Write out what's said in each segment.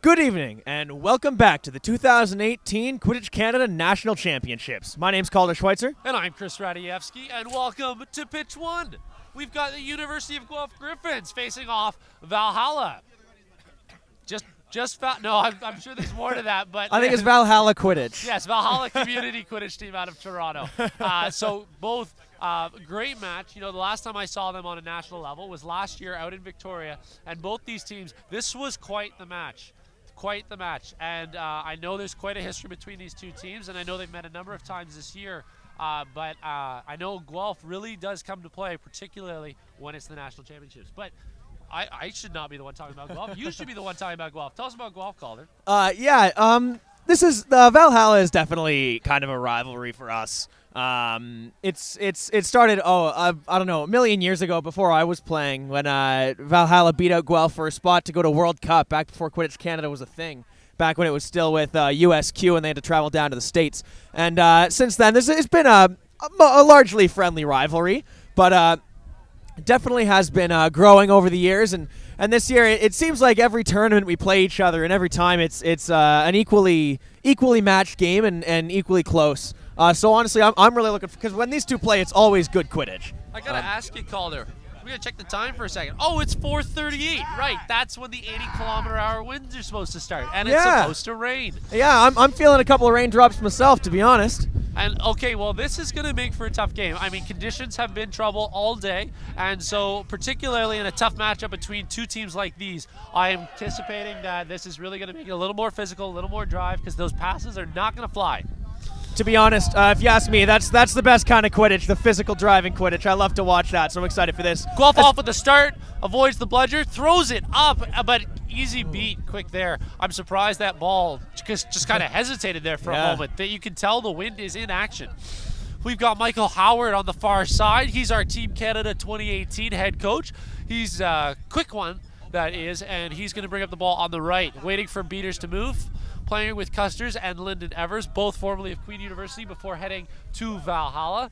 Good evening, and welcome back to the 2018 Quidditch Canada National Championships. My name's Calder Schweitzer. And I'm Chris Radievsky, and welcome to Pitch 1. We've got the University of Guelph Gryphons facing off Valhalla. No, I'm sure there's more to that, but I think it's Valhalla Quidditch. Yes, Valhalla Community Quidditch team out of Toronto. So both great match. You know, the last time I saw them on a national level was last year out in Victoria, and both these teams, this was quite the match. Quite the match, and I know there's quite a history between these two teams, and I know they've met a number of times this year, but I know Guelph really does come to play, particularly when it's the national championships. But I should not be the one talking about Guelph. You should be the one talking about Guelph. Tell us about Guelph, Calder. This is Valhalla is definitely kind of a rivalry for us. It started I don't know, a million years ago before I was playing, when Valhalla beat out Guelph for a spot to go to World Cup back before Quidditch Canada was a thing, back when it was still with USQ and they had to travel down to the States. And since then, it's been a largely friendly rivalry, but definitely has been growing over the years. And this year, it seems like every tournament we play each other, and every time it's an equally matched game and equally close. So honestly, I'm really looking, because when these two play, it's always good Quidditch. I gotta ask you, Calder. We gotta check the time for a second. Oh, it's 4:38. Right, that's when the 80-kilometer-hour winds are supposed to start, and it's supposed to rain. Yeah, I'm feeling a couple of raindrops myself, to be honest. And okay, well, this is gonna make for a tough game. I mean, conditions have been trouble all day, and so particularly in a tough matchup between two teams like these, I am anticipating that this is really gonna make it a little more physical, a little more drive, because those passes are not gonna fly. To be honest, if you ask me, that's the best kind of Quidditch, the physical driving Quidditch. I love to watch that, so I'm excited for this. Guelph off at the start, avoids the bludger, throws it up, but easy beat, quick there. I'm surprised that ball just kind of hesitated there for a moment. That you can tell the wind is in action. We've got Michael Howard on the far side. He's our Team Canada 2018 head coach. He's a quick one, that is, and he's going to bring up the ball on the right, waiting for beaters to move. Playing with Custers and Lyndon Evers, both formerly of Queen University, before heading to Valhalla.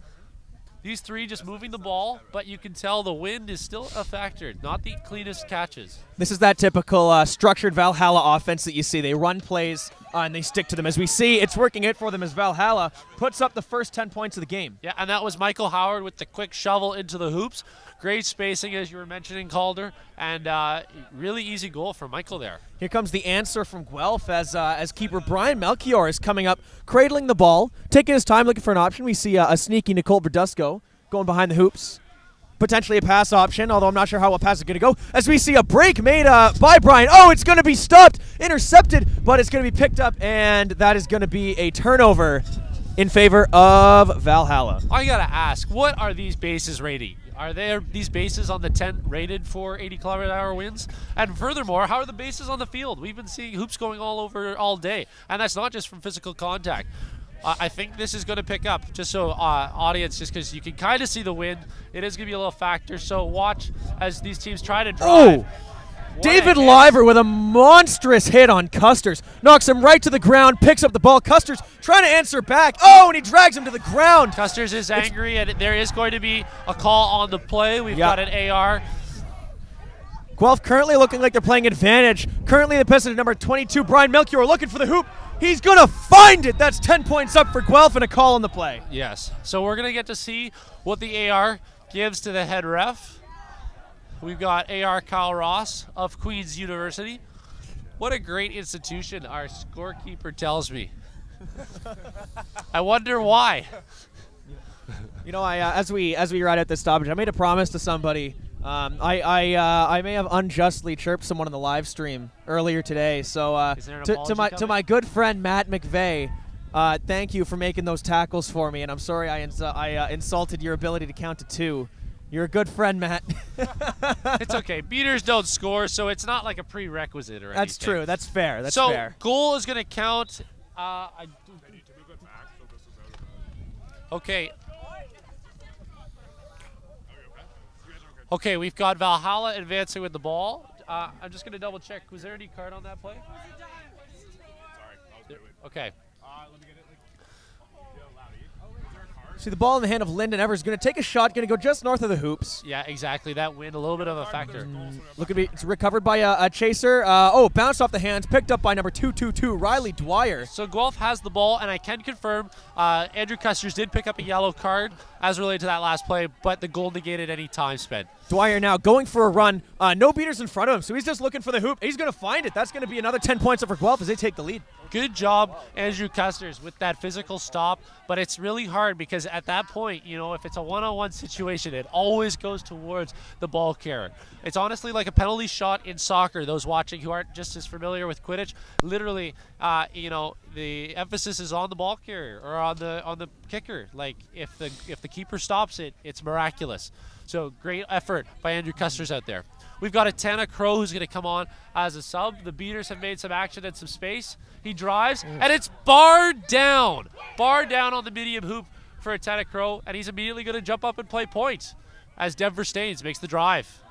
These three just moving the ball, but you can tell the wind is still a factor, not the cleanest catches. This is that typical structured Valhalla offense that you see. They run plays and they stick to them. As we see, it's working out for them as Valhalla puts up the first 10 points of the game. Yeah, and that was Michael Howard with the quick shovel into the hoops. Great spacing, as you were mentioning, Calder, and really easy goal for Michael there. Here comes the answer from Guelph as keeper Brian Melchior is coming up, cradling the ball, taking his time looking for an option. We see a sneaky Nicole Berdusco going behind the hoops. Potentially a pass option, although I'm not sure how a pass is going to go. As we see a break made by Brian. Oh, it's going to be stopped, intercepted, but it's going to be picked up, and that is going to be a turnover in favor of Valhalla. I got to ask, what are these bases rating? Are there these bases on the 10 rated for 80-kilometer-hour winds? And furthermore, how are the bases on the field? We've been seeing hoops going all over all day, and that's not just from physical contact. I think this is going to pick up, just so audience, just because you can kind of see the wind. It is going to be a little factor, so watch as these teams try to drive. Oh. David Liver with a monstrous hit on Custers. Knocks him right to the ground, picks up the ball. Custers trying to answer back. Oh, and he drags him to the ground. Custers is angry, and there is going to be a call on the play. We've got an AR. Guelph currently looking like they're playing advantage. Currently the possession number 22, Brian Melchior, looking for the hoop. He's going to find it. That's 10 points up for Guelph and a call on the play. Yes. So we're going to get to see what the AR gives to the head ref. We've got AR Kyle Ross of Queen's University. What a great institution, our scorekeeper tells me. I wonder why. You know, as we ride out this stoppage, I made a promise to somebody. I may have unjustly chirped someone on the live stream earlier today. So to my good friend Matt McVeigh, thank you for making those tackles for me, and I'm sorry I insulted your ability to count to 2. You're a good friend, Matt. It's okay. Beaters don't score, so it's not like a prerequisite or anything. That's true. That's fair. That's fair. So goal is going to count. Okay. Okay, we've got Valhalla advancing with the ball. I'm just going to double check. Was there any card on that play? Sorry. Okay. See the ball in the hand of Lyndon Evers. Going to take a shot. Going to go just north of the hoops. Yeah, exactly. That wind, a little bit of a factor. Look at me. It's recovered by a chaser. Bounced off the hands. Picked up by number 222, Riley Dwyer. So Guelph has the ball, and I can confirm Andrew Custers did pick up a yellow card as related to that last play, but the goal negated any time spent. Dwyer now going for a run. No beaters in front of him, so he's just looking for the hoop. He's going to find it. That's going to be another 10 points over Guelph as they take the lead. Good job, Andrew Custers, with that physical stop, but it's really hard because at that point, you know, if it's a one-on-one situation, it always goes towards the ball carrier. It's honestly like a penalty shot in soccer. Those watching who aren't just as familiar with Quidditch, literally, you know, the emphasis is on the ball carrier or on the kicker. Like if the keeper stops it, it's miraculous. So great effort by Andrew Custers out there. We've got a Tana Crow who's going to come on as a sub. The beaters have made some action and some space. He drives, and it's barred down. Barred down on the medium hoop for a Tana Crow, and he's immediately going to jump up and play point as Denver Staines makes the drive.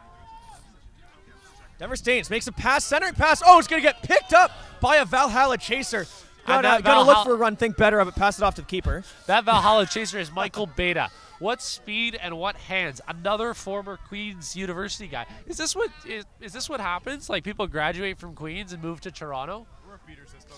Denver Staines makes a pass, centering pass. Oh, it's going to get picked up by a Valhalla chaser. Got to look for a run, think better of it, pass it off to the keeper. That Valhalla chaser is Michael Beta. What speed and what hands! Another former Queens University guy. Is this what happens? Like people graduate from Queens and move to Toronto? We're a feeder system.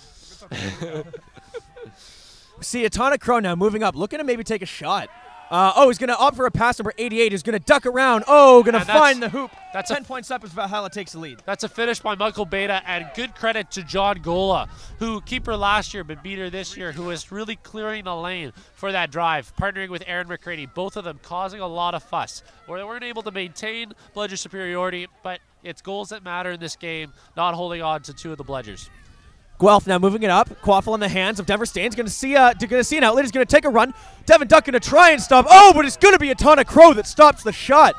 See a Tana Crow now moving up, looking to maybe take a shot. He's going to opt for a pass. Number 88 is going to duck around. Oh, going to find the hoop. That's 10 points up as Valhalla takes the lead. That's a finish by Michael Beta, and good credit to John Gola, who keeper last year but beater this year, who is really clearing the lane for that drive, partnering with Aaron McCready, both of them causing a lot of fuss, where they weren't able to maintain Bludger superiority, but it's goals that matter in this game, not holding on to two of the Bludgers. Guelph now moving it up. Quaffle in the hands of Denver Staines. Going to see an outlet. He's going to take a run. Devin Duck going to try and stop. Oh, but it's going to be a Tana Crow that stops the shot.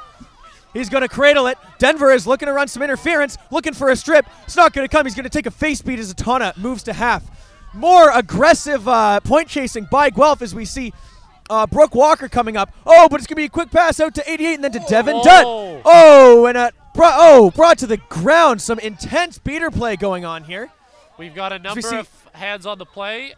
He's going to cradle it. Denver is looking to run some interference, looking for a strip. It's not going to come. He's going to take a face beat as Tana moves to half. More aggressive point chasing by Guelph as we see Brooke Walker coming up. Oh, but it's going to be a quick pass out to 88 and then to Devin Dutt. Oh, and brought to the ground. Some intense beater play going on here. We've got a number of hands on the play,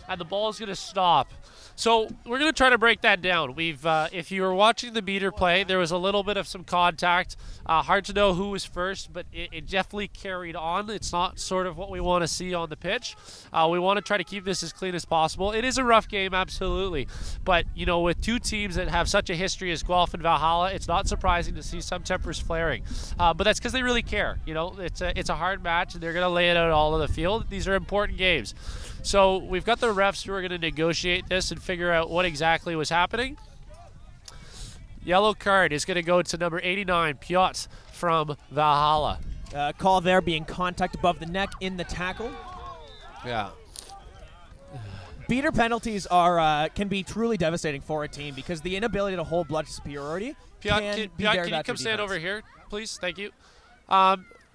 and the ball is going to stop. So we're going to try to break that down. If you were watching the beater play, there was a little bit of some contact. Hard to know who was first, but it definitely carried on. It's not sort of what we want to see on the pitch. We want to try to keep this as clean as possible. It is a rough game, absolutely. But, you know, with two teams that have such a history as Guelph and Valhalla, it's not surprising to see some tempers flaring. But that's because they really care. You know, it's a hard match, and they're going to lay it out all on the field. These are important games. So we've got the refs who are going to negotiate this and figure out what exactly was happening. Yellow card is going to go to number 89, Piotr from Valhalla. Call there being contact above the neck in the tackle. Yeah. Beater penalties can be truly devastating for a team because the inability to hold blood superiority can you come stand over here, please? Thank you.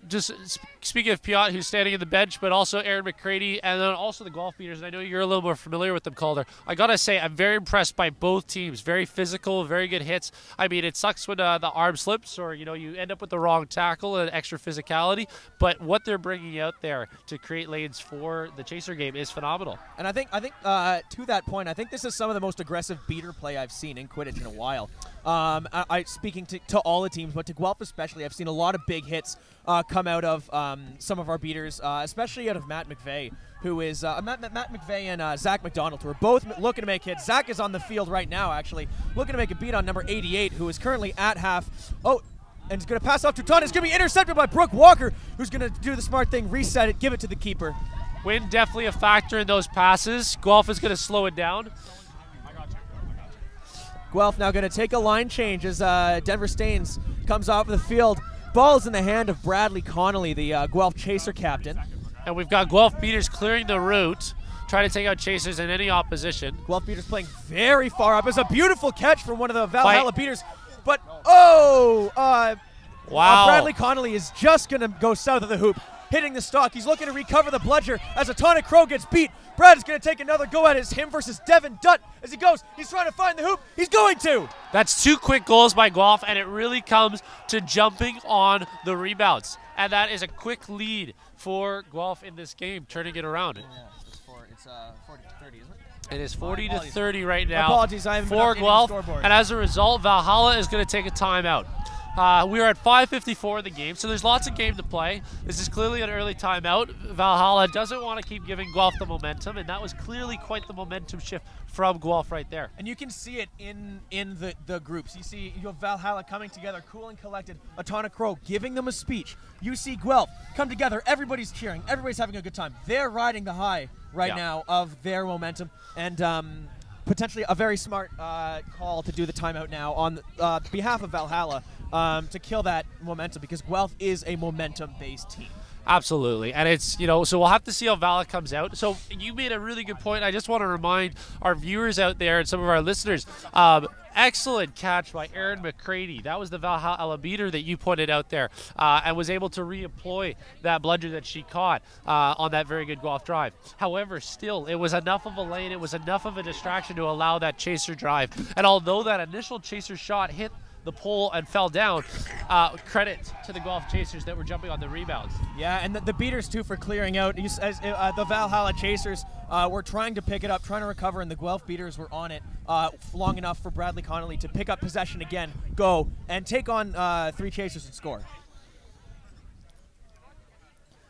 Just speaking of Piotr, who's standing in the bench, but also Aaron McCready, and then also the Guelph beaters, and I know you're a little more familiar with them, Calder. I got to say, I'm very impressed by both teams. Very physical, very good hits. I mean, it sucks when the arm slips or, you know, you end up with the wrong tackle and extra physicality, but what they're bringing out there to create lanes for the chaser game is phenomenal. And I think to that point, I think this is some of the most aggressive beater play I've seen in Quidditch in a while. Speaking to all the teams, but to Guelph especially, I've seen a lot of big hits come out of some of our beaters, especially out of Matt McVeigh, who is Matt McVeigh and Zach McDonald, who are both looking to make hits. Zach is on the field right now, actually, looking to make a beat on number 88, who is currently at half. Oh, and he's going to pass off to Ton. It's going to be intercepted by Brooke Walker, who's going to do the smart thing, reset it, give it to the keeper. Wind definitely a factor in those passes. Guelph is going to slow it down. Guelph now going to take a line change as Denver Staines comes off the field. Ball is in the hand of Bradley Connolly, the Guelph chaser captain. And we've got Guelph beaters clearing the route, trying to take out chasers in any opposition. Guelph beaters playing very far up. It's a beautiful catch from one of the Valhalla beaters. But, wow. Bradley Connolly is just going to go south of the hoop, hitting the stock. He's looking to recover the bludger as a Tana Crow gets beat. Brad is going to take another go at it. It's him versus Devin Dutt as he goes. He's trying to find the hoop. He's going to. That's two quick goals by Guelph, and it really comes to jumping on the rebounds. And that is a quick lead for Guelph in this game, turning it around. Yeah, it's 40-30, isn't it? It is 40-30 right now. Apologies, I haven't been for updating the Guelph, scoreboard. and as a result, Valhalla is going to take a timeout. We are at 5:54 in the game, so there's lots of game to play. This is clearly an early timeout. Valhalla doesn't want to keep giving Guelph the momentum, and that was clearly quite the momentum shift from Guelph right there. And you can see it in the groups. You see you have Valhalla coming together, cool and collected. Atonic Crow giving them a speech. You see Guelph come together. Everybody's cheering. Everybody's having a good time. They're riding the high right now of their momentum. And potentially a very smart call to do the timeout now on behalf of Valhalla to kill that momentum, because Guelph is a momentum-based team. Absolutely, and it's, so we'll have to see how Vala comes out. So you made a really good point. I just want to remind our viewers out there and some of our listeners, excellent catch by Erin McCready. That was the Valhalla beater that you pointed out there, and was able to reemploy that bludger that she caught on that very good Guelph drive. However, still, it was enough of a lane, it was enough of a distraction to allow that chaser drive. And although that initial chaser shot hit the pole and fell down, credit to the Guelph chasers that were jumping on the rebounds. Yeah, and the beaters too for clearing out. The Valhalla chasers were trying to pick it up, trying to recover, and the Guelph beaters were on it long enough for Bradley Connolly to pick up possession again, go, and take on 3 chasers and score.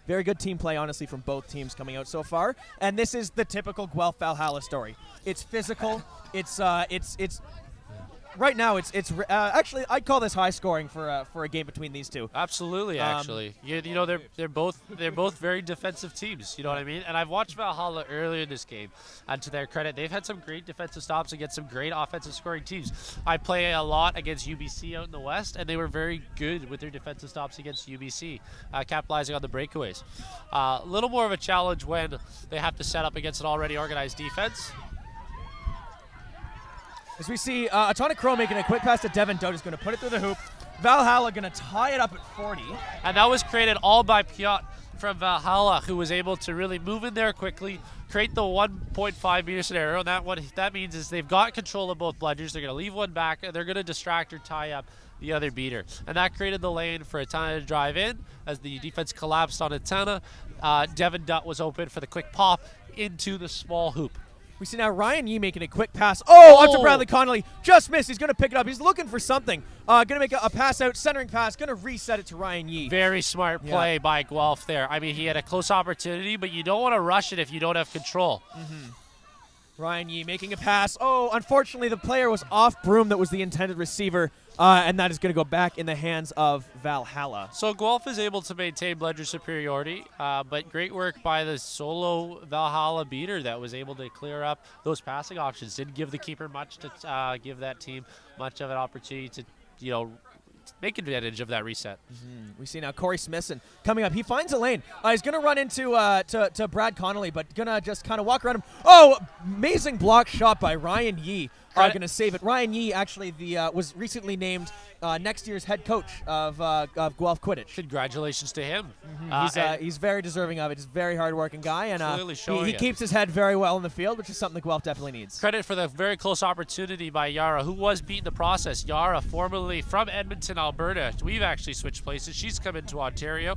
Very good team play, honestly, from both teams coming out so far. And this is the typical Guelph Valhalla story. It's physical. It's right now, it's actually, I'd call this high scoring for a game between these two. Absolutely, actually. They're both very defensive teams. You know what I mean? And I've watched Valhalla earlier in this game, and to their credit, they've had some great defensive stops against some great offensive scoring teams. I play a lot against UBC out in the West, and they were very good with their defensive stops against UBC, capitalizing on the breakaways. A little more of a challenge when they have to set up against an already organized defense. As we see Atonic Crow making a quick pass to Devin Dodd, is going to put it through the hoop. Valhalla going to tie it up at 40. And that was created all by Piotr from Valhalla, who was able to really move in there quickly, create the 1.5 meter scenario. And what that means is they've got control of both bludgers. They're going to leave one back, and they're going to distract or tie up the other beater. And that created the lane for Atana to drive in as the defense collapsed on Atana. Devin Dutt was open for the quick pop into the small hoop. We see now Ryan Yee making a quick pass. Up to Bradley Connolly. Just missed. He's going to pick it up. He's looking for something. Going to make a pass out, centering pass. Going to reset it to Ryan Yee. Very smart play by Guelph there. I mean, he had a close opportunity, but you don't want to rush it if you don't have control. Ryan Yee making a pass. Unfortunately, the player was off Broom that was the intended receiver, and that is going to go back in the hands of Valhalla. So Guelph is able to maintain bludger superiority, but great work by the solo Valhalla beater that was able to clear up those passing options. Didn't give the keeper much to give that team much of an opportunity to, make advantage of that reset. We see now Corey Smithson coming up. He finds a lane. He's going to run into to Brad Connolly, but going to just kind of walk around him. Amazing block shot by Ryan Yee. Going to save it. Ryan Yee actually was recently named next year's head coach of Guelph Quidditch. Congratulations to him. He's very deserving of it. He's a very hard-working guy, and he keeps his head very well in the field, which is something that Guelph definitely needs. Credit for the very close opportunity by Yara, who was beaten in the process. Yara, formerly from Edmonton, Alberta. We've actually switched places. She's come into Ontario.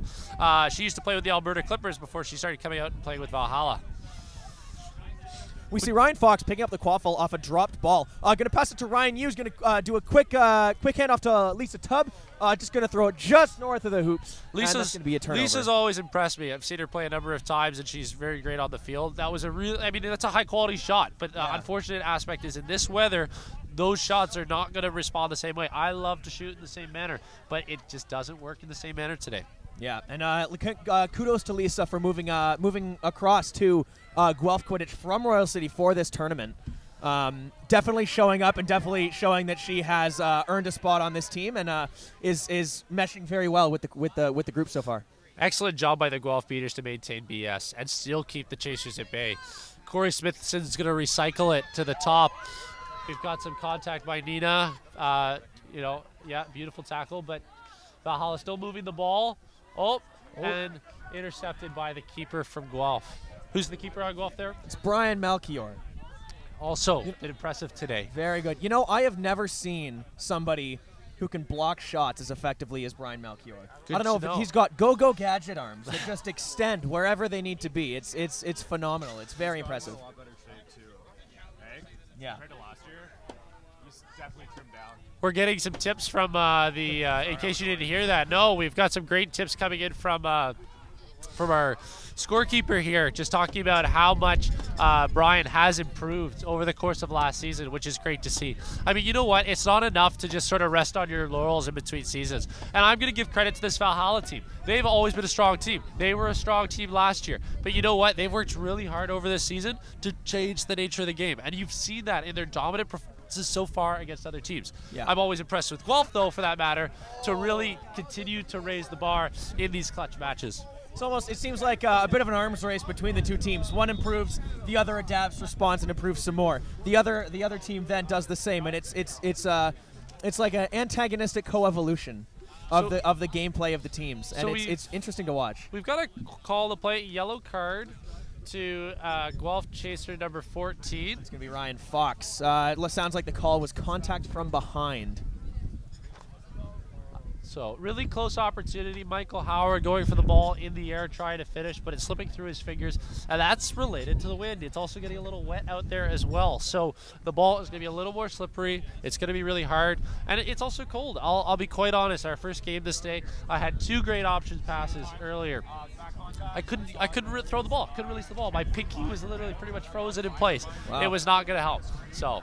She used to play with the Alberta Clippers before she started coming out and playing with Valhalla. We see Ryan Fox picking up the quaffle off a dropped ball. Going to pass it to Ryan Hughes. Going to do a quick handoff to Lisa Tubb. Just going to throw it just north of the hoops. Lisa's going to be a turnover. Lisa's always impressed me. I've seen her play a number of times, and she's very great on the field. That was that's a high-quality shot. But unfortunate aspect is in this weather, those shots are not going to respond the same way. I love to shoot in the same manner, but it just doesn't work in the same manner today. Yeah, and kudos to Lisa for moving across to Guelph Quidditch from Royal City for this tournament. Definitely showing up and definitely showing that she has earned a spot on this team and is meshing very well with the group so far. Excellent job by the Guelph beaters to maintain BS and still keep the chasers at bay. Corey Smithson's going to recycle it to the top. We've got some contact by Nina. Beautiful tackle, but Valhalla still moving the ball. And intercepted by the keeper from Guelph. Who's the keeper on Guelph there? It's Brian Melchior. Also been impressive today. Very good. I have never seen somebody who can block shots as effectively as Brian Melchior. I don't know if he's got go-go gadget arms that just extend wherever they need to be. It's phenomenal. It's very impressive. Yeah. Compared to last year, he's definitely trimmed down. We're getting some tips from in case you didn't hear that. No, we've got some great tips coming in from our scorekeeper here, just talking about how much Brian has improved over the course of last season, which is great to see. I mean, you know what? It's not enough to just sort of rest on your laurels in between seasons. And I'm going to give credit to this Valhalla team. They've always been a strong team. They were a strong team last year. But you know what? They've worked really hard over this season to change the nature of the game. And you've seen that in their dominant performances so far against other teams. Yeah. I'm always impressed with Guelph, though, for that matter, to really continue to raise the bar in these clutch matches. It seems like a bit of an arms race between the two teams. One improves, the other adapts, responds, and improves some more. The other team then does the same, and it's like an antagonistic co-evolution of the gameplay of the teams, and it's interesting to watch. We've got a call to play, yellow card to Guelph chaser number 14. It's gonna be Ryan Fox. It sounds like the call was contact from behind. So really close opportunity. Michael Howard going for the ball in the air, trying to finish, but it's slipping through his fingers, and that's related to the wind. It's also getting a little wet out there as well. So the ball is going to be a little more slippery. It's going to be really hard, and it's also cold. I'll be quite honest. Our first game this day, I had 2 great options passes earlier. I couldn't throw the ball. Couldn't release the ball. My pinky was literally pretty much frozen in place. Wow. It was not going to help. So.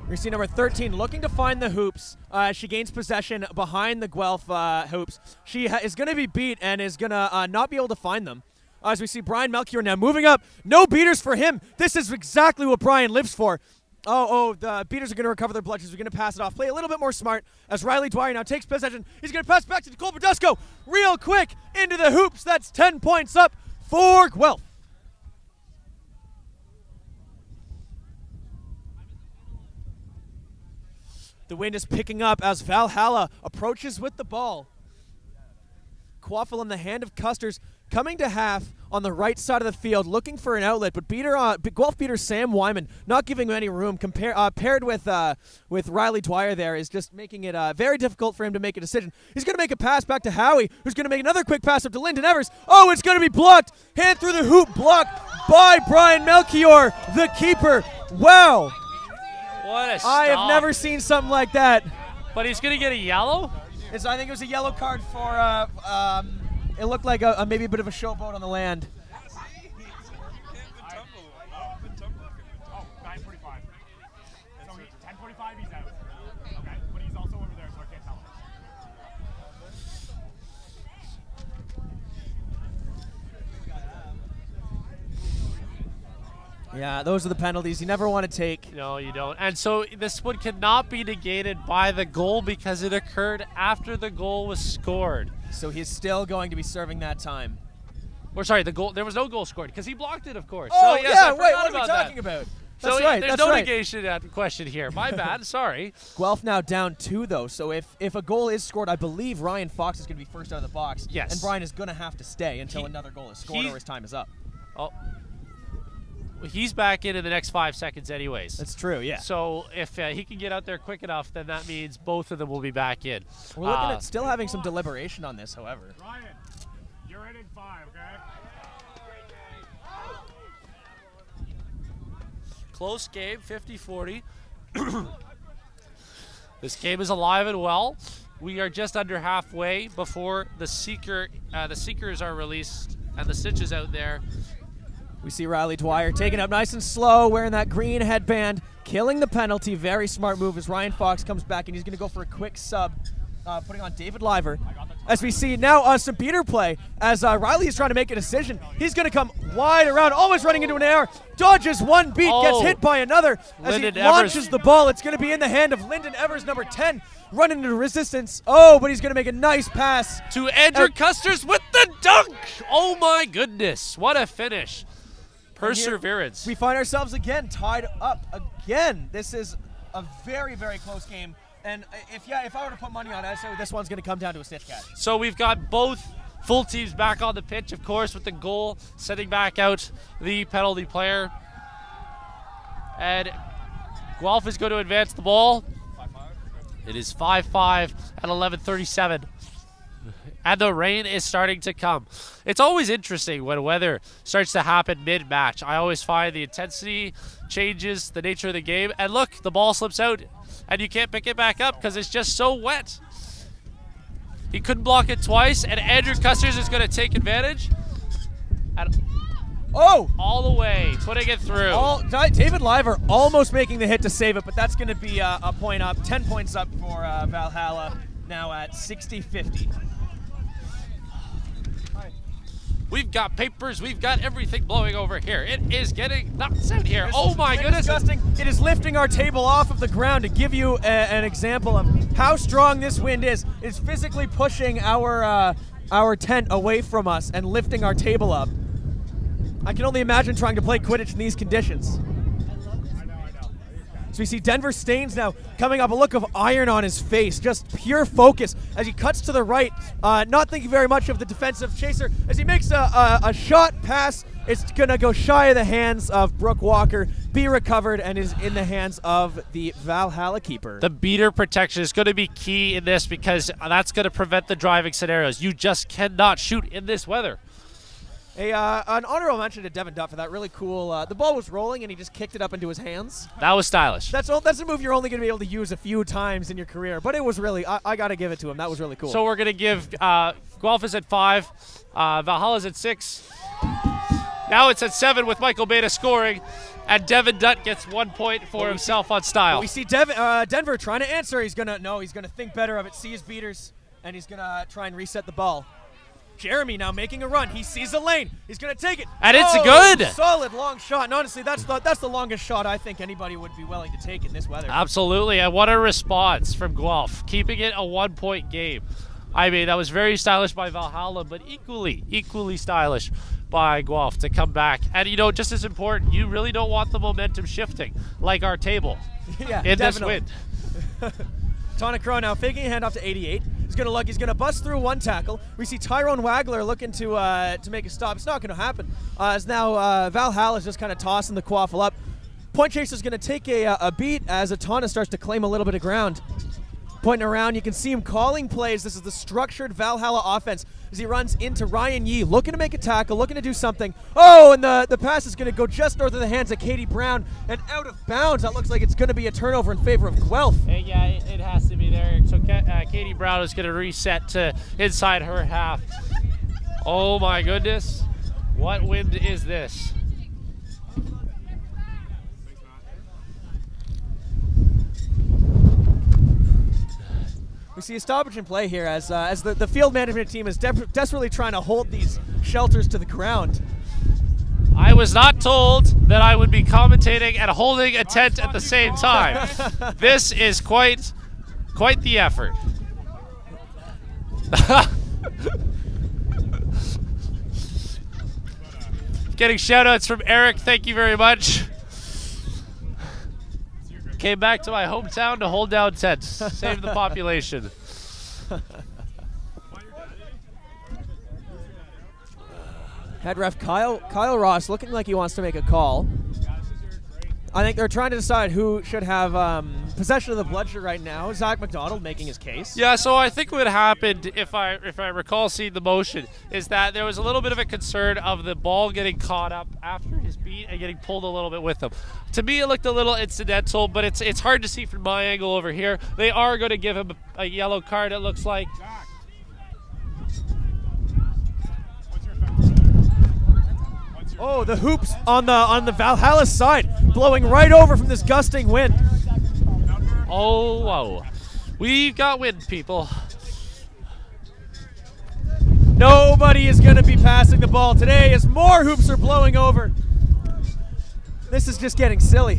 We see number 13 looking to find the hoops. She gains possession behind the Guelph hoops. She is going to be beat and is going to not be able to find them. As we see Brian Melchior now moving up. No beaters for him. This is exactly what Brian lives for. The beaters are going to recover their bludgers. We're going to pass it off. Play a little bit more smart as Riley Dwyer now takes possession. He's going to pass back to Nicole Badusco. Real quick into the hoops. That's 10 points up for Guelph. The wind is picking up as Valhalla approaches with the ball. Quaffle in the hand of Custers, coming to half on the right side of the field, looking for an outlet, but Guelph beater Sam Wyman not giving him any room. Paired with Riley Dwyer there is just making it very difficult for him to make a decision. He's going to make a pass back to Howie, who's going to make another quick pass up to Lyndon Evers. Oh, it's going to be blocked. Hand through the hoop, blocked by Brian Melchior, the keeper. Wow. What a stop. I have never seen something like that. But he's going to get a yellow? I think it was a yellow card for, it looked like maybe a bit of a showboat on the land. Oh, 9:45. So 10:45, he's out. Okay, but he's also over there, so I can't tell him. Yeah, those are the penalties you never want to take. No, you don't. And so this one cannot be negated by the goal because it occurred after the goal was scored. So he's still going to be serving that time. Or sorry, the goal. There was no goal scored because he blocked it, of course. Oh, so, yes, yeah, I wait, forgot what are we about talking that. about? So That's right, there's that's no right. negation at question here. My bad, sorry. Guelph now down 2, though. So if a goal is scored, I believe Ryan Fox is going to be first out of the box. Yes. And Brian is going to have to stay until another goal is scored or his time is up. Oh. He's back in the next 5 seconds anyways. That's true, yeah. So if he can get out there quick enough, then that means both of them will be back in. We're looking at still having some deliberation on this, however. Ryan, you're in 5, okay? Close game, 50-40. This game is alive and well. We are just under halfway before the Seekers are released and the Stitch is out there. We see Riley Dwyer taking up nice and slow, wearing that green headband, killing the penalty. Very smart move as Ryan Fox comes back, and he's going to go for a quick sub, putting on David Liver. As we see now some beater play as Riley is trying to make a decision. He's going to come wide around, almost running into an error. Dodges one beat, gets hit by another. As Lyndon he launches the ball, it's going to be in the hand of Lyndon Evers, number 10, running into resistance. Oh, but he's going to make a nice pass. To Andrew Custers with the dunk! Oh my goodness, what a finish. Perseverance. We find ourselves again tied up again. This is a very, very close game. And if I were to put money on it, I'd say this one's going to come down to a stitch catch. So we've got both full teams back on the pitch, of course, with the goal sending back out the penalty player. And Guelph is going to advance the ball. It is 5-5 at 11:37 and the rain is starting to come. It's always interesting when weather starts to happen mid-match. I always find the intensity changes, the nature of the game, and look, the ball slips out, and you can't pick it back up because it's just so wet. He couldn't block it twice, and Andrew Custers is going to take advantage. And all the way, putting it through. David Liver almost making the hit to save it, but that's going to be a point up, 10 points up for Valhalla, now at 60-50. We've got papers, we've got everything blowing over here. It is getting nuts out here. Oh my goodness. Disgusting. It is lifting our table off of the ground. To give you an example of how strong this wind is, it's physically pushing our tent away from us and lifting our table up. I can only imagine trying to play Quidditch in these conditions. So we see Denver Staines now coming up, a look of iron on his face, just pure focus as he cuts to the right, not thinking very much of the defensive chaser. As he makes a shot pass, it's going to go shy of the hands of Brooke Walker, be recovered, and is in the hands of the Valhalla keeper. The beater protection is going to be key in this because that's going to prevent the driving scenarios. You just cannot shoot in this weather. An honorable mention to Devin Dutt for that really cool. The ball was rolling and he just kicked it up into his hands. That was stylish. That's a move you're only going to be able to use a few times in your career, but it was really, I got to give it to him. That was really cool. So we're going to give Guelph is at 5, Valhalla's at 6. Now it's at 7 with Michael Beta scoring, and Devin Dutt gets 1 point for himself on style. We see Denver trying to answer. He's going to think better of it, see his beaters, and he's going to try and reset the ball. Jeremy now making a run. He sees the lane. He's going to take it. And it's good. Solid long shot. And honestly, that's the longest shot I think anybody would be willing to take in this weather. Absolutely. And what a response from Guelph, keeping it a 1 point game. I mean, that was very stylish by Valhalla, but equally stylish by Guelph to come back. And, you know, just as important, you really don't want the momentum shifting like our table in this wind. Tonic Crow now faking a handoff to 88. He's going to look. He's going to bust through one tackle. We see Tyrone Wagler looking to make a stop. It's not going to happen. As now Valhalla is just kind of tossing the quaffle up. Point Chaser's going to take a beat as Atana starts to claim a little bit of ground. Pointing around, you can see him calling plays. This is the structured Valhalla offense as he runs into Ryan Yee, looking to make a tackle, looking to do something. Oh, and the pass is going to go just north of the hands of Katie Brown and out of bounds. That looks like it's going to be a turnover in favor of Guelph. Yeah, it has to be there. So Katie Brown is going to reset to inside her half. Oh my goodness. What wind is this? We see a stoppage in play here as the field management team is desperately trying to hold these shelters to the ground. I was not told that I would be commentating and holding a tent at the same time. This is quite the effort. Getting shout-outs from Eric, thank you very much. Came back to my hometown to hold down tents, save the population. Head ref Kyle Ross looking like he wants to make a call. I think they're trying to decide who should have possession of the bloodshed right now. Zach McDonald making his case. Yeah, so I think what happened, if I recall seeing the motion, is that there was a little bit of a concern of the ball getting caught up after his beat and getting pulled a little bit with him. To me, it looked a little incidental, but it's hard to see from my angle over here. They are going to give him a yellow card, it looks like. Oh, the hoops on the Valhalla side, blowing right over from this gusting wind. Oh, whoa. We've got wind, people. Nobody is going to be passing the ball today as more hoops are blowing over. This is just getting silly.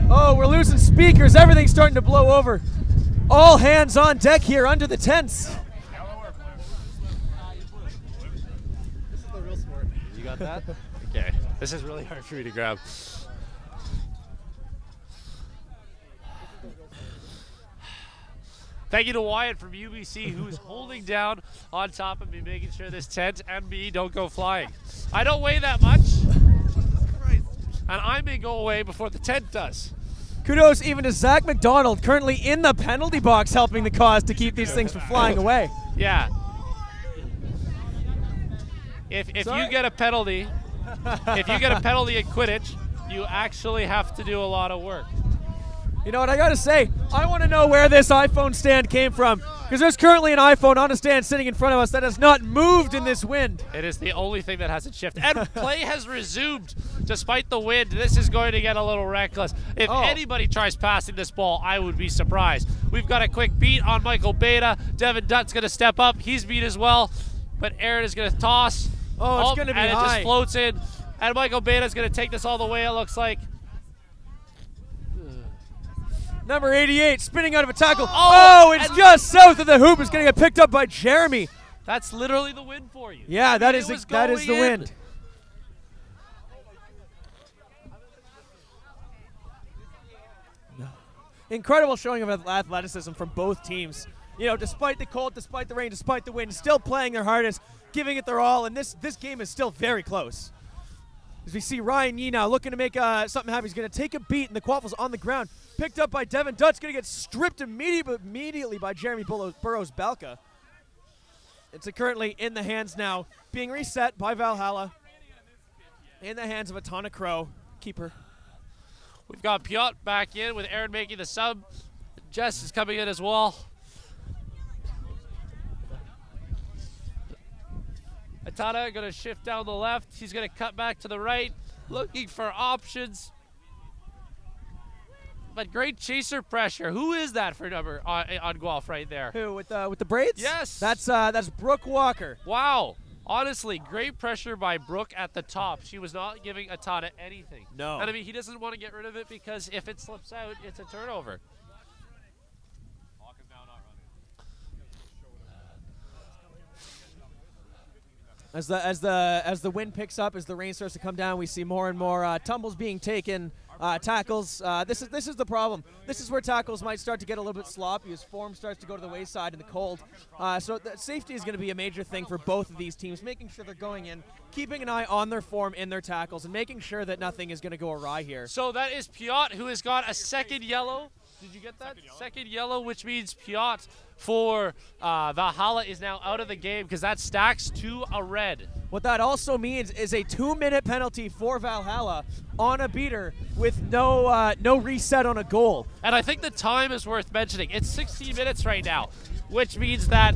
Oh, we're losing speakers. Everything's starting to blow over. All hands on deck here under the tents. Got that? Okay. This is really hard for me to grab. Thank you to Wyatt from UBC, who's holding down on top of me, making sure this tent and me don't go flying. I don't weigh that much, and I may go away before the tent does. Kudos even to Zach McDonald, currently in the penalty box, helping the cause to keep these things from flying away. Yeah. If you get a penalty, if you get a penalty in Quidditch, you actually have to do a lot of work. You know what I gotta say? I want to know where this iPhone stand came from, because there's currently an iPhone on a stand sitting in front of us that has not moved in this wind. It is the only thing that hasn't shifted. And play has resumed despite the wind. This is going to get a little reckless. If anybody tries passing this ball, I would be surprised. We've got a quick beat on Michael Beta. Devin Dutt's going to step up. He's beat as well. But Aaron is going to toss. Oh, it's going to be and high. it just floats in. And Michael Beta is going to take this all the way, it looks like. Number 88 spinning out of a tackle. Oh, it's just south of the hoop. It's going to get picked up by Jeremy. That's literally the win for you. Yeah, that is the win. Incredible showing of athleticism from both teams. You know, despite the cold, despite the rain, despite the wind, still playing their hardest, giving it their all, and this game is still very close. As we see Ryan Yee now looking to make something happen. He's going to take a beat, and the quaffle's on the ground. Picked up by Devin Dutt's going to get stripped immediately by Jeremy Burrows-Belka. It's currently in the hands now, being reset by Valhalla. In the hands of a Tana Crow, keeper. We've got Piot back in with Aaron making the sub. Jess is coming in as well. Atana going to shift down the left. He's going to cut back to the right, looking for options. But great chaser pressure. Who is that for number on Guelph right there? Who, with the braids? Yes. That's Brooke Walker. Wow. Honestly, great pressure by Brooke at the top. She was not giving Atana anything. No. And I mean, he doesn't want to get rid of it because if it slips out, it's a turnover. As the wind picks up, as the rain starts to come down, we see more and more tumbles being taken, tackles. This is the problem. This is where tackles might start to get a little bit sloppy as form starts to go to the wayside in the cold. So safety is going to be a major thing for both of these teams, making sure they're going in, keeping an eye on their form in their tackles, and making sure that nothing is going to go awry here. So that is Piot, who has got a second yellow. Did you get that? Second yellow, which means Piot for Valhalla is now out of the game because that stacks to a red. What that also means is a 2-minute penalty for Valhalla on a beater with no reset on a goal. And I think the time is worth mentioning. It's 16 minutes right now, which means that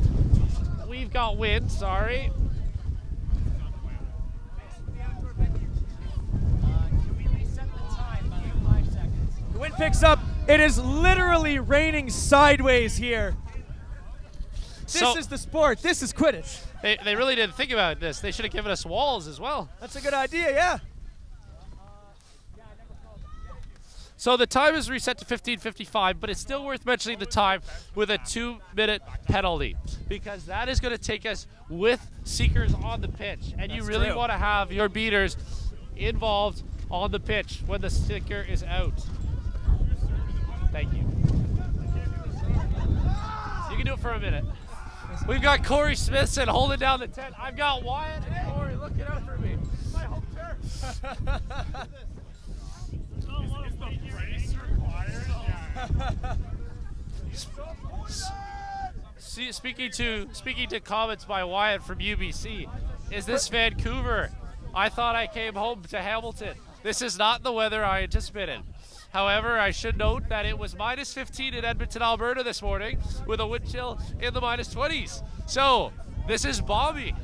we've got wind, sorry. The wind picks up. It is literally raining sideways here. This is the sport. This is Quidditch. They really didn't think about this. They should have given us walls as well. That's a good idea, yeah. So the time is reset to 15:55, but it's still worth mentioning the time with a 2-minute penalty because that is going to take us with seekers on the pitch. And you really want to have your beaters involved on the pitch when the seeker is out. Thank you. You can do it for a minute. We've got Corey Smithson holding down the tent. I've got Wyatt and Corey looking out for me. My home turf. Is the brace required? Yeah. Speaking to comments by Wyatt from UBC, is this Vancouver? I thought I came home to Hamilton. This is not the weather I anticipated. However, I should note that it was -15 in Edmonton, Alberta this morning with a wind chill in the -20s. So, this is balmy.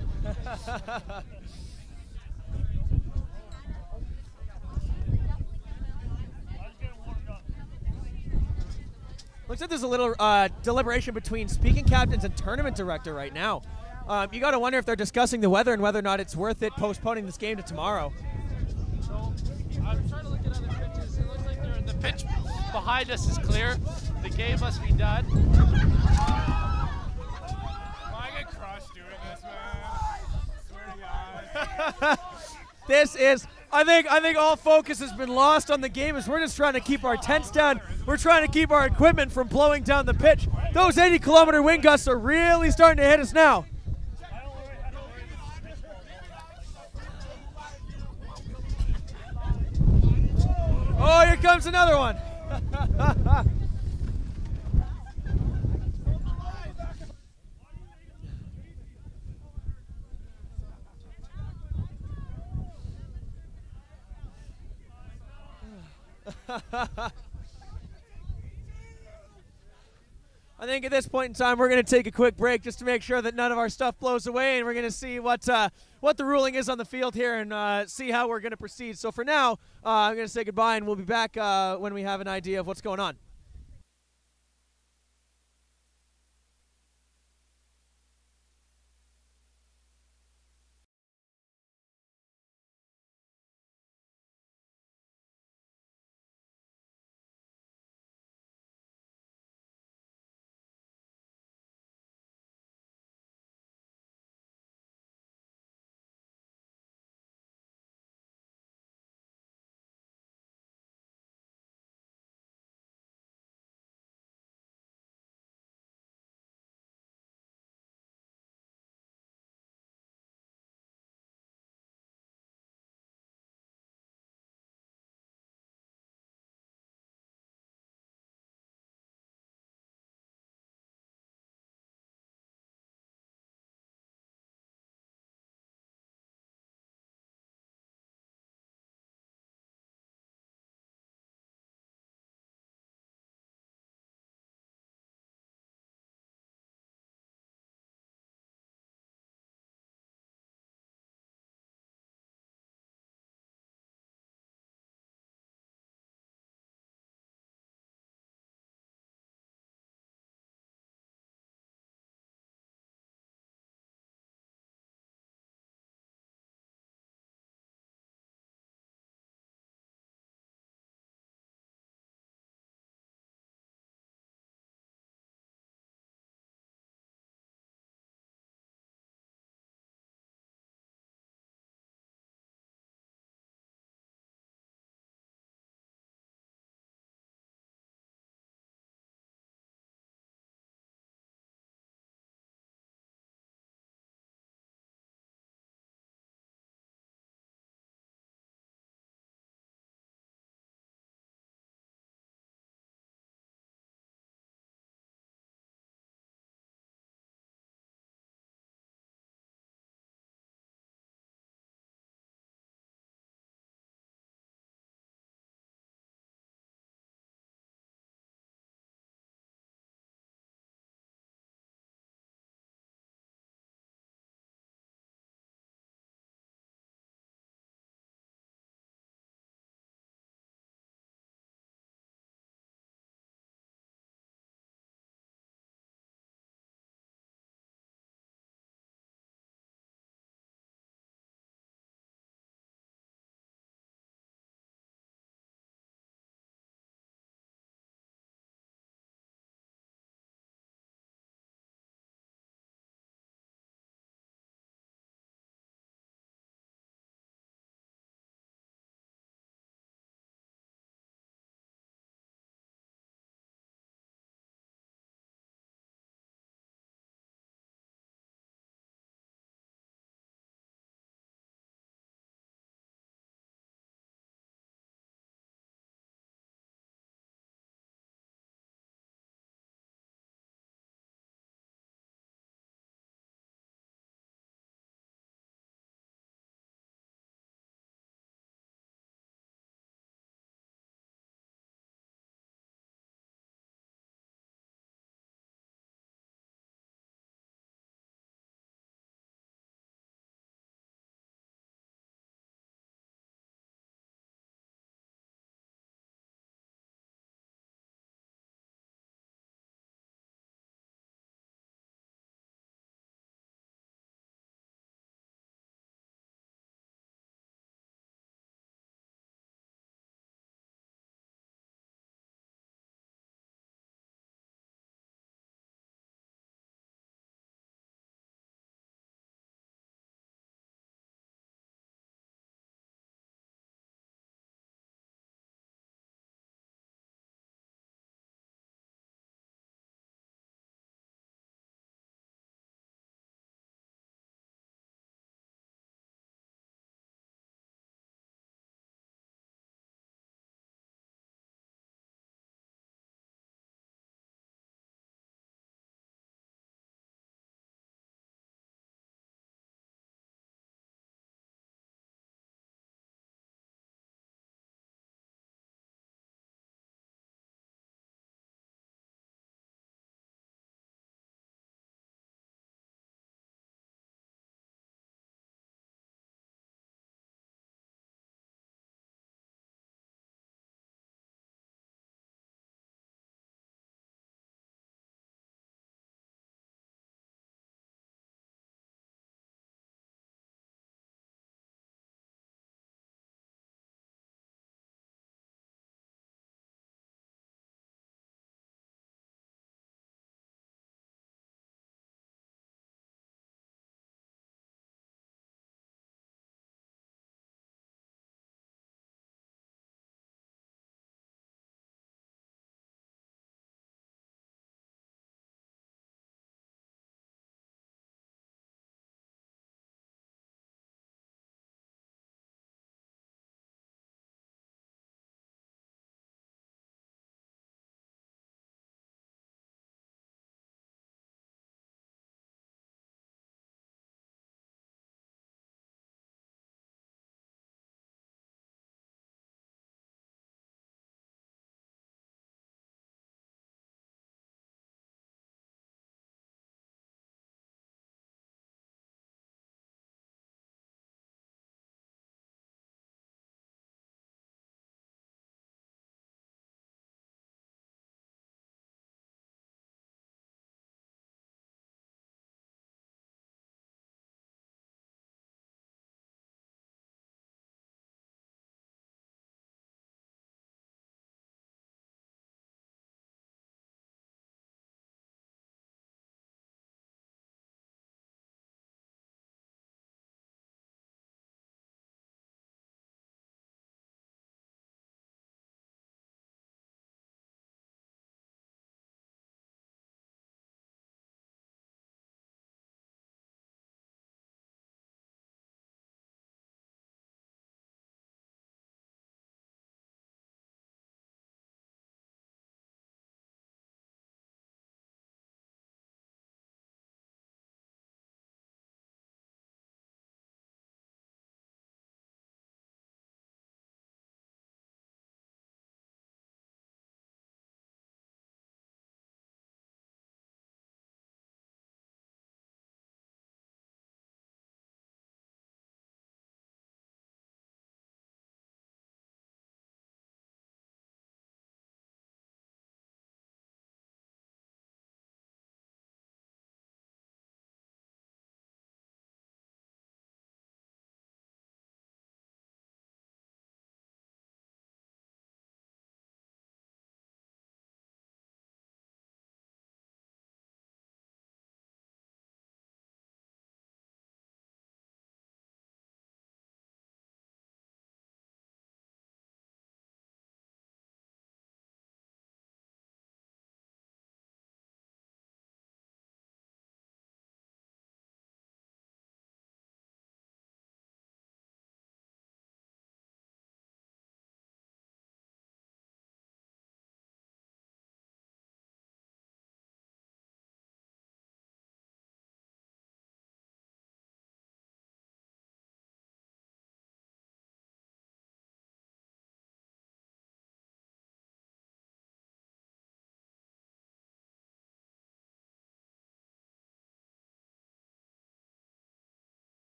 Looks like there's a little deliberation between speaking captains and tournament director right now. You got to wonder if they're discussing the weather and whether or not it's worth it postponing this game to tomorrow. So, I'm trying to look at other pitches. It looks like the pitch behind us is clear. The game must be done. I get crushed doing this, man. Swear to God. This is, I think all focus has been lost on the game as we're just trying to keep our tents down. We're trying to keep our equipment from blowing down the pitch. Those 80-kilometer wind gusts are really starting to hit us now. Oh, here comes another one. I think at this point in time, we're going to take a quick break just to make sure that none of our stuff blows away, and we're going to see what the ruling is on the field here and see how we're going to proceed. So for now, I'm going to say goodbye, and we'll be back when we have an idea of what's going on.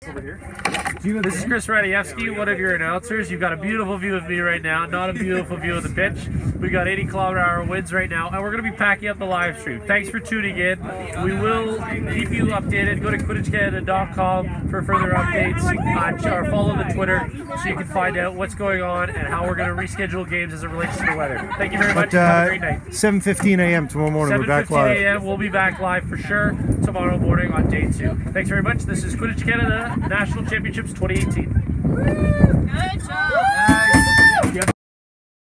This is Chris Radievsky, one of your announcers. You've got a beautiful view of me right now, not a beautiful view of the pitch. We've got 80-kilometer-hour winds right now, and we're going to be packing up the live stream. Thanks for tuning in. We will keep you updated. Go to QuidditchCanada.com for further updates, or follow the Twitter so you can find out what's going on and how we're going to reschedule games as it relates to the weather. Thank you very much. Have a great night. 7:15 a.m. tomorrow morning. We're back live. 7:15 a.m. We'll be back live for sure tomorrow morning on day 2. Thanks very much. This is Quidditch Canada National Championships 2018. Good job.